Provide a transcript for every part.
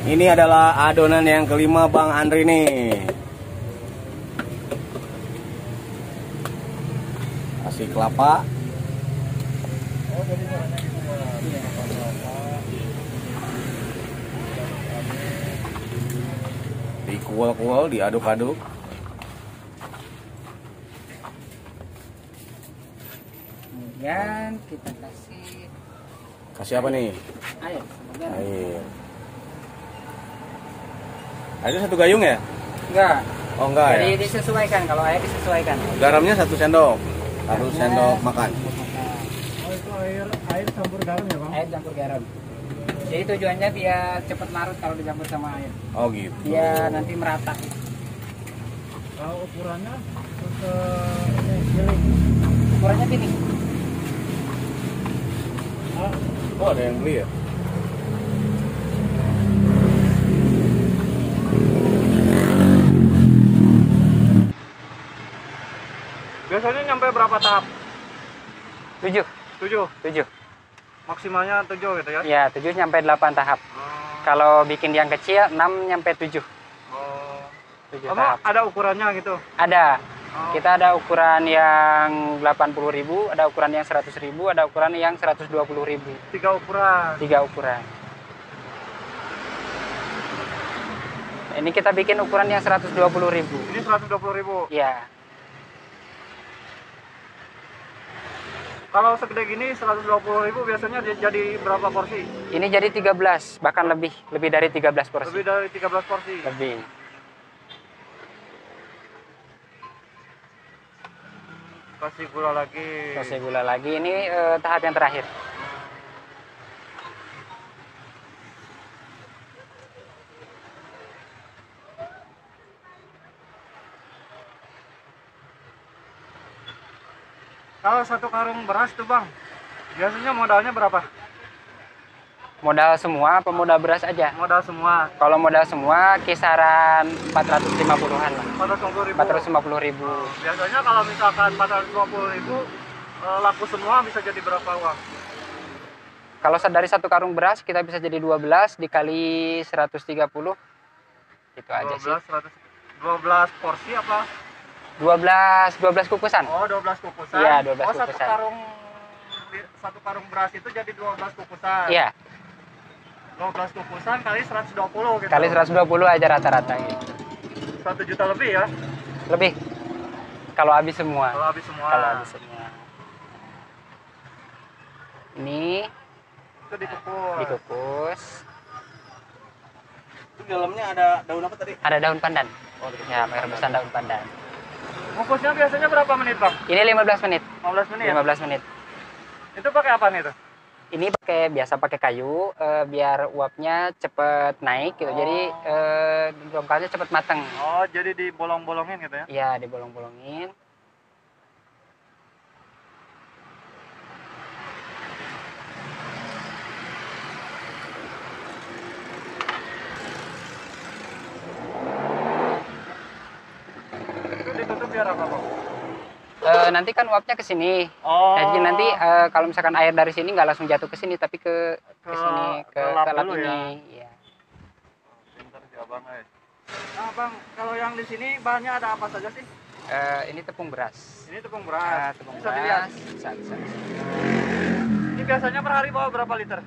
Ini adalah adonan yang kelima Bang Andri nih. Kasih kelapa. Dikual-kual, diaduk-aduk. Kemudian kita kasih Apa nih? air. Air. Airnya satu gayung ya? Enggak. Oh enggak Jadi ya? disesuaikan, kalau air disesuaikan. Garamnya 1 sendok. 1 sendok makan. Oh itu air campur garam ya Bang? Air campur garam. Jadi tujuannya biar cepat larut kalau dicampur sama air. Oh gitu. Biar nanti merata. Kalau ukurannya ini giling. Ukurannya gini. Oh ada yang beli ya? Biasanya nyampe berapa tahap? 7. 7? Maksimalnya 7 gitu ya? Ya, 7 sampai 8 tahap. Kalau bikin yang kecil 6 sampai 7. Oh. 7 Kamu tahap. ada ukurannya gitu? Ada. Oh. Kita ada ukuran yang 80.000, ada ukuran yang 100.000, ada ukuran yang 120.000. 3 ukuran. 3 ukuran. Ini kita bikin ukuran yang 120.000. Ini 120.000. Ya. Kalau segede gini 120.000 biasanya jadi berapa porsi? Ini jadi 13, bahkan lebih dari 13 porsi. Lebih dari 13 porsi. Lebih. Kasih gula lagi. Kasih gula lagi. Ini tahap yang terakhir. Kalau 1 karung beras tuh Bang, biasanya modalnya berapa? Modal semua apa modal beras aja? Modal semua. Kalau modal semua kisaran 450-an lah. 450.000. 450.000. Biasanya kalau misalkan 420.000 laku semua bisa jadi berapa uang? Kalau dari 1 karung beras kita bisa jadi 12 dikali 130. Itu aja sih. 12 porsi apa? 12 kukusan. Oh, 12 kukusan. Iya, 12 kukusan. kukusan. Satu karung beras itu jadi 12 kukusan. Iya. 12 kukusan kali 120 gitu. Kali 120 aja rata-rata gitu. 1 juta lebih ya? Lebih. Kalau habis semua. Kalau habis semua. Kalau habis semua. Ini itu dikukus. dikukus. Itu di dalamnya ada daun apa tadi? Ada daun pandan. Oh, Ya, rebusan daun pandan. Kukusnya biasanya berapa menit, Bang? Ini 15 menit. 15 menit. 15 menit. Itu pakai apa nih tuh? Ini biasa pakai kayu biar uapnya cepet naik gitu. Jadi dongkalnya cepet matang. Oh, jadi dibolong-bolongin gitu ya? Iya, dibolong-bolongin. Itu ditutup biar apa, Bang? Nanti kan uapnya ke sini. Oh. Jadi nanti kalau misalkan air dari sini nggak langsung jatuh ke sini, tapi ke sini, ke lap lap dulu ini. Ya. Pintar si Abang, Nah, Bang, kalau yang di sini bahannya ada apa saja sih? Ini tepung beras. Ini tepung beras. Tepung Bisa dilihat. beras. Bisa. Ini biasanya per hari bawa berapa liter?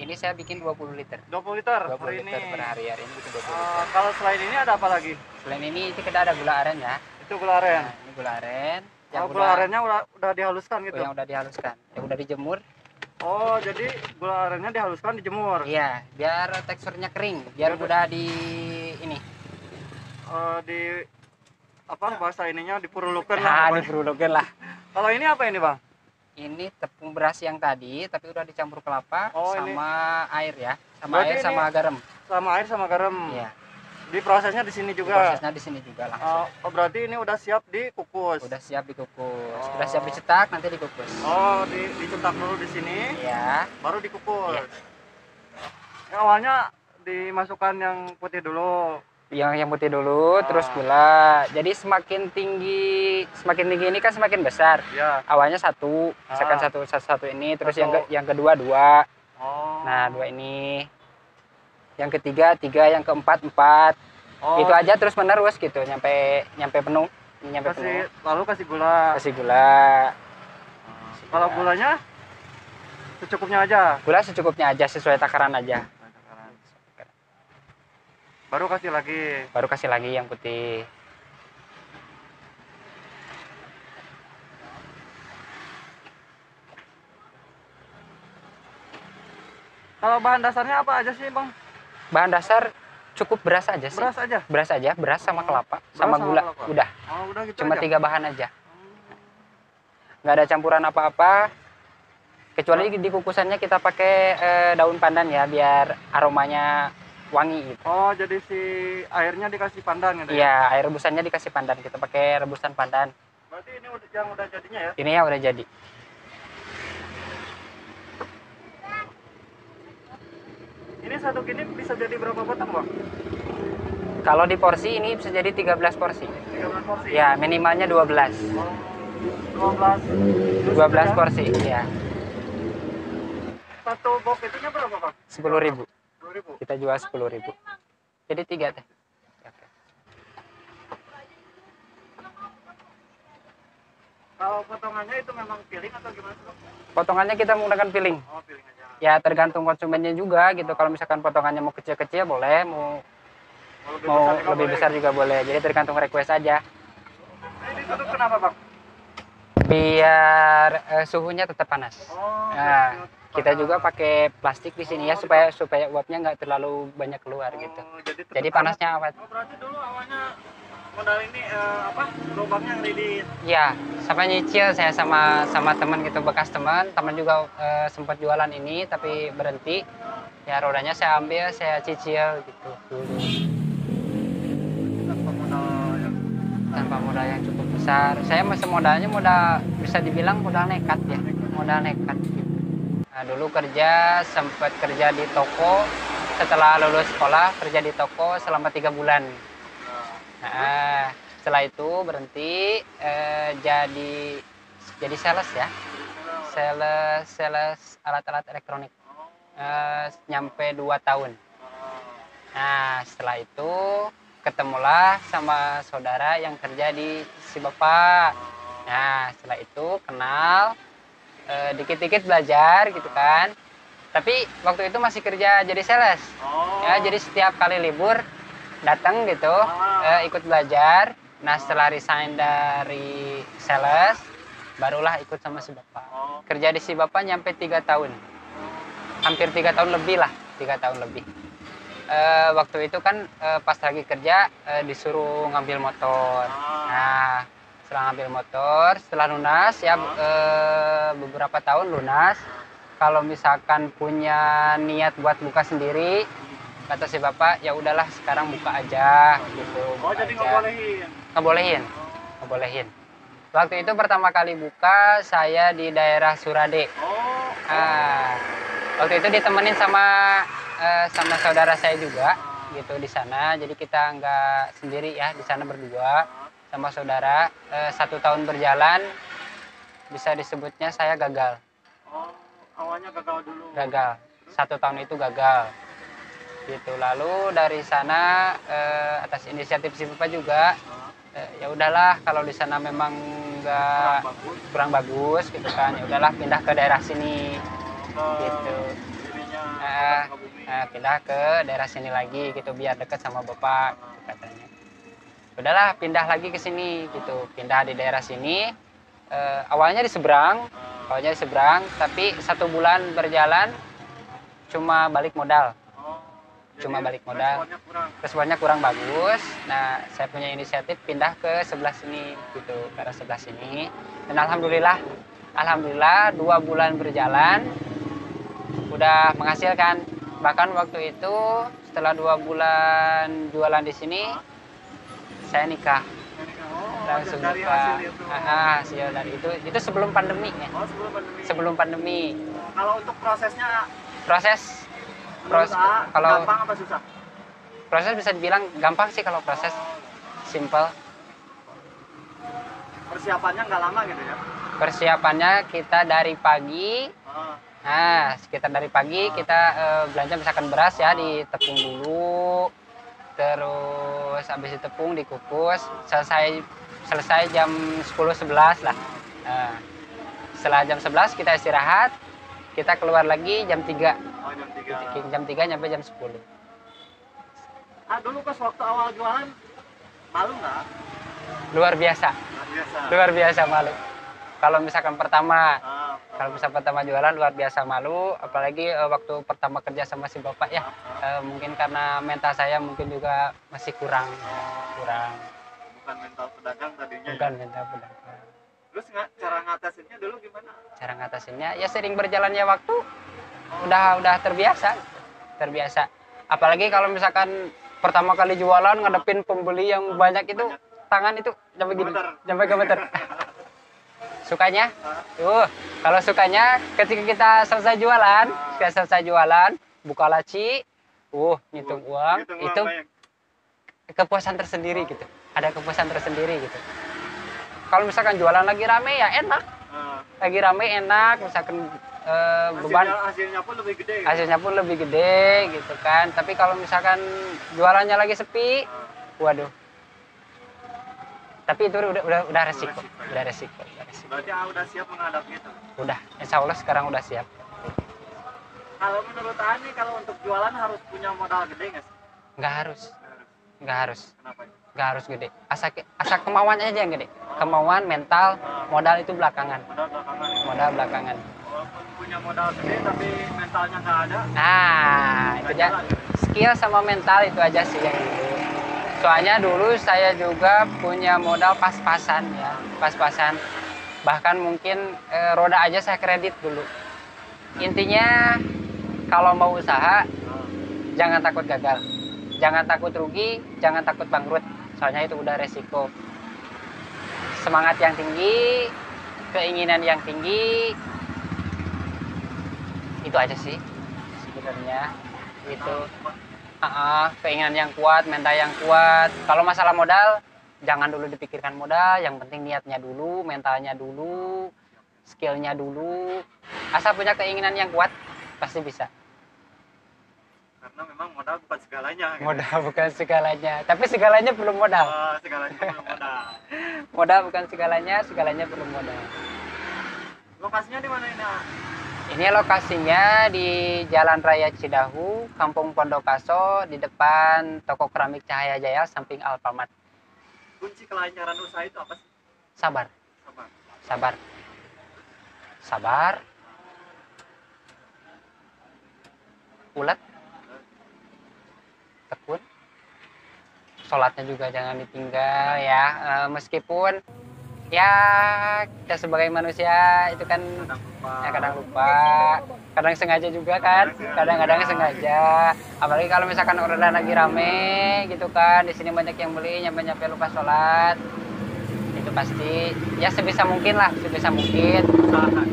Ini saya bikin 20 liter. 20 liter 20 per liter ini. per hari ini bikin 20 liter. Kalau selain ini ada apa lagi? Selain ini kita ada gula aren ya. Itu gula aren. Nah, ini gula aren. Gula arennya udah dihaluskan gitu? Yang udah dihaluskan, yang udah dijemur. Oh, jadi gula arennya dihaluskan, dijemur? Iya, biar teksturnya kering, biar mudah di ini. Di apa bahasa ininya dipurulukan Nah, lah. diperlukan lah. Kalau ini apa ini, Bang? Ini tepung beras yang tadi, tapi udah dicampur kelapa sama air ya, sama Berarti air sama garam. Sama air sama garam. Iya. Diprosesnya di sini juga. Prosesnya di sini juga langsung. Oh, berarti ini udah siap dikukus. Udah siap dikukus, udah siap dicetak, nanti dikukus. Oh, dicetak dulu di sini. Iya. Baru dikukus. Iya. Awalnya dimasukkan yang putih dulu. Yang putih dulu, terus gula. Jadi semakin tinggi ini kan semakin besar. Ya. Awalnya satu, misalkan satu ini, terus yang kedua dua. Oh. Nah, dua ini. yang ketiga 3, yang keempat 4. Oh, Itu aja terus menerus gitu nyampe penuh. Lalu kasih gula. Kasih gula. Kalau gulanya secukupnya aja. Gula secukupnya aja, sesuai takaran aja. Baru kasih lagi. Baru kasih lagi yang putih. Kalau bahan dasarnya apa aja sih, Bang? Bahan dasar cukup beras aja sih. Beras aja? Beras aja, beras sama kelapa, Beras sama sama gula. kelapa. Udah. Oh, udah gitu Cuma aja. 3 bahan aja. Nggak ada campuran apa-apa. Kecuali di kukusannya kita pakai daun pandan ya, biar aromanya wangi gitu. Oh, jadi si airnya dikasih pandan gitu ya? Iya, air rebusannya dikasih pandan. Kita pakai rebusan pandan. Berarti ini yang udah jadinya ya? Ini ya udah jadi. Ini satu gini bisa jadi berapa potong, Bang? Kalau di porsi ini bisa jadi 13 porsi. 13 porsi? Ya, minimalnya 12. Oh, 12. 12 porsi, ya. Satu box itunya berapa, Bang? 10.000. 10.000. Kita jual 10.000. Jadi 3 teh. Oke. Kalau potongannya itu memang piring atau gimana, Bang? Potongannya kita menggunakan piling. Oh, piring aja. Ya tergantung konsumennya juga gitu. Kalau misalkan potongannya mau kecil-kecil boleh, mau lebih besar juga boleh. Jadi tergantung request aja. Ini tutup kenapa, Bang? Biar suhunya tetap panas. Oh, Nah, kita juga pakai plastik di sini ya supaya uapnya nggak terlalu banyak keluar gitu. Jadi panasnya awet. Oh, berarti dulu awalnya modal ini lubangnya ngelidit. Ya, sampai nyicil saya sama teman gitu, bekas teman juga sempat jualan ini tapi berhenti. Ya rodanya saya ambil, saya cicil gitu dulu. Tanpa modal yang cukup besar. Saya masih modalnya bisa dibilang modal nekat ya, modal nekat gitu. Nah, dulu sempat kerja di toko. Setelah lulus sekolah kerja di toko selama 3 bulan. Nah, setelah itu berhenti jadi sales ya, sales alat-alat elektronik, nyampe 2 tahun. Nah, setelah itu ketemulah sama saudara yang kerja di si bapak. Nah, setelah itu kenal, dikit-dikit belajar gitu kan. Tapi waktu itu masih kerja jadi sales. Ya, jadi setiap kali libur datang gitu, ikut belajar. Nah, setelah resign dari sales, barulah ikut sama si bapak. Kerja di si bapak nyampe 3 tahun. Hampir 3 tahun lebih lah, 3 tahun lebih. Waktu itu kan pas lagi kerja disuruh ngambil motor. Nah, setelah ngambil motor, setelah lunas ya beberapa tahun lunas. Kalau misalkan punya niat buat buka sendiri, kata si bapak, ya udahlah sekarang buka aja gitu. Oh, jadi ngebolehin? Ngebolehin. Waktu itu pertama kali buka saya di daerah Surade. Waktu itu ditemenin sama saudara saya juga gitu di sana. Jadi kita nggak sendiri ya, di sana berdua sama saudara. 1 tahun berjalan, bisa disebutnya saya gagal. Awalnya gagal dulu. Gagal. 1 tahun itu gagal. Gitu. Lalu dari sana atas inisiatif si bapak juga, ya udahlah kalau di sana memang nggak kurang bagus gitu kan, ya udahlah pindah ke daerah sini gitu. Pindah ke daerah sini lagi gitu biar dekat sama bapak gitu katanya. Udahlah pindah lagi ke sini gitu, pindah di daerah sini. Awalnya di seberang, tapi 1 bulan berjalan cuma balik modal. Responnya kurang bagus. Nah, saya punya inisiatif pindah ke sebelah sini gitu, ke arah sebelah sini. Dan alhamdulillah 2 bulan berjalan udah menghasilkan. Bahkan waktu itu setelah 2 bulan jualan di sini saya nikah. Langsung nikah. Hasil dari itu sebelum pandemi ya. Sebelum pandemi. Kalau untuk prosesnya? Kalau gampang apa susah? Proses bisa dibilang gampang sih kalau proses, simple. Persiapannya nggak lama gitu ya? Persiapannya kita dari pagi Nah, sekitar dari pagi kita belanja misalkan beras ya, ditepung dulu, terus habis ditepung dikukus, selesai jam 10-11 lah. Nah, setelah jam 11 kita istirahat, kita keluar lagi jam 3. Oh, jam 3. Jam 3 nyampe jam 10. Dulu pas waktu awal jualan malu nggak? Luar biasa. Biasa. Luar biasa malu. Kalau misalkan pertama Ah, pertama jualan luar biasa malu, apalagi waktu pertama kerja sama si bapak ya. Mungkin karena mental saya mungkin juga masih kurang. bukan mental pedagang tadinya Bukan ya. mental pedagang. Terus cara ngatasinnya dulu gimana? Cara ngatasinnya ya sering berjalannya waktu udah terbiasa. Apalagi kalau misalkan pertama kali jualan ngadepin pembeli yang banyak itu, tangan itu sampai gini, sampai gemeter. Sukanya kalau sukanya ketika kita selesai jualan, buka laci, ngitung uang, itu kepuasan tersendiri gitu. Ada kepuasan tersendiri gitu. Kalau misalkan jualan lagi rame ya enak. Lagi rame enak, misalkan beban hasilnya pun lebih gede. Hasilnya pun lebih gede gitu kan. Tapi kalau misalkan jualannya lagi sepi, waduh. Tapi itu udah resiko. Berarti udah siap menghadapi itu. Udah, insya Allah sekarang udah siap. Kalau menurut Ani, kalau untuk jualan harus punya modal gede nggak sih? Nggak harus. Kenapa? Nggak harus gede. Asal kemauannya aja yang gede. Kemauan, mental, modal itu belakangan. Modal belakangan. Walaupun punya modal gede tapi mentalnya nggak ada. Nah, itu dia. Skill sama mental itu aja sih yang dulu. Soalnya dulu saya juga punya modal pas-pasan ya, pas-pasan. Bahkan mungkin roda aja saya kredit dulu. Intinya kalau mau usaha jangan takut gagal, jangan takut rugi, jangan takut bangkrut. Soalnya itu udah resiko. Semangat yang tinggi, keinginan yang tinggi, itu aja sih sebenarnya. Itu keinginan yang kuat, mental yang kuat. Kalau masalah modal, jangan dulu dipikirkan modal, yang penting niatnya dulu, mentalnya dulu, skillnya dulu. Asal punya keinginan yang kuat, pasti bisa. Karena memang modal bukan segalanya. Gitu. Modal bukan segalanya, tapi segalanya belum modal. Segalanya belum modal. Modal bukan segalanya belum modal. Lokasinya di mana ini? Ini lokasinya di Jalan Raya Cidahu, Kampung Pondokaso, di depan toko keramik Cahaya Jaya, samping Alfamart. Kunci kelancaran usaha itu apa sih? Sabar. Ulet. Tekun. Sholatnya juga jangan ditinggal ya. Meskipun ya kita sebagai manusia itu kan kadang lupa, kadang sengaja juga kan, kadang-kadang sengaja. Apalagi kalau misalkan orderan lagi rame gitu kan, di sini banyak yang beli, nyampe lupa sholat, itu pasti ya sebisa mungkin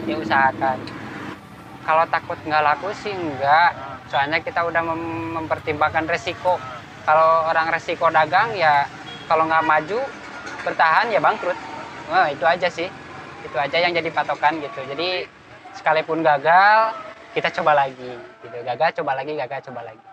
diusahakan. Kalau takut nggak laku sih enggak, soalnya kita udah mempertimbangkan resiko. Kalau orang resiko dagang ya kalau nggak maju bertahan ya bangkrut. Itu aja sih, itu aja yang jadi patokan gitu. Jadi sekalipun gagal kita coba lagi gitu, gagal coba lagi.